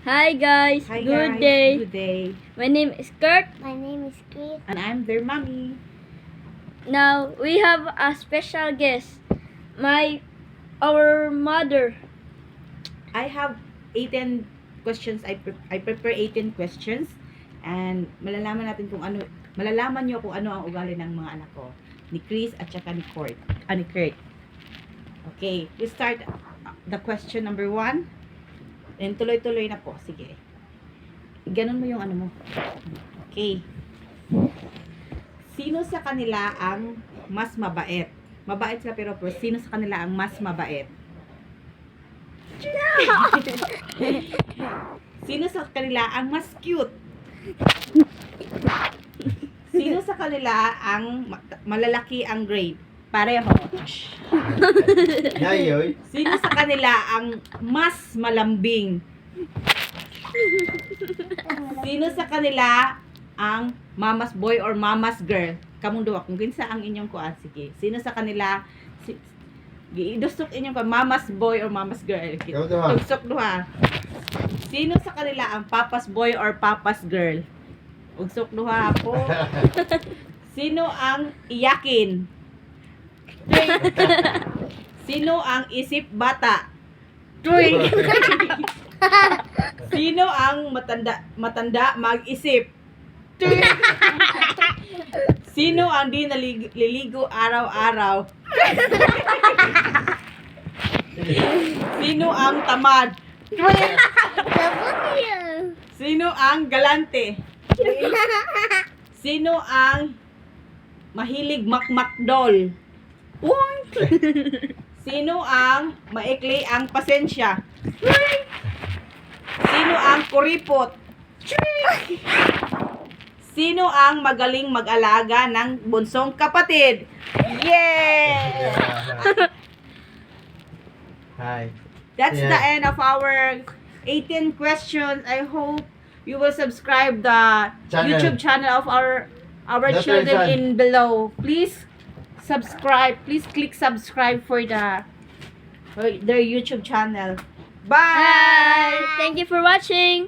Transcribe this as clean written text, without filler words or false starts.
Hi guys, Hi good guys, day. good day. My name is Kurt. My name is Chris. And I'm their mommy. Now we have a special guest. Our mother. I have 18 questions. I prepare 18 questions and malalaman nyo kung ano ang ugali ng mga anak ko, ni Chris at saka ni Kurt. Ni Kurt. Okay, we start the question number 1. And tuloy-tuloy na po. Sige. Ganon mo yung ano mo. Okay. Sino sa kanila ang mas mabait? Mabait sila pero sino sa kanila ang mas mabait? Sino sa kanila ang mas cute? Sino sa kanila ang malalaki ang grade? Pareho. Yayoy. Sino sa kanila ang mas malambing? Sino sa kanila ang mama's boy or mama's girl? Kamong duwa kung kinsa ang inyong kuan, sige. Sino sa kanila giidusok inyong kuan, mama's boy or mama's girl? Ikaw duha. Tugsok duha. Sino sa kanila ang papa's boy or papa's girl? Ugsok duha po. Sino ang iyakin? Sino ang isip bata? Tuwing. Sino ang matanda mag-isip? Tuwing. Sino ang di naliligo araw-araw? Sino ang tamad? Sino ang galante? Sino ang mahilig makmakdol? Sino ang maikli ang pasensya? Sino ang kuripot? Sino ang magaling mag-alaga ng bunsong kapatid? Yeah! Hi. That's Yeah. the end of our 18 questions. I hope you will subscribe the Channel. YouTube channel of our That's children right, in below. Please subscribe. Please click subscribe for their YouTube channel. Bye. Thank you for watching.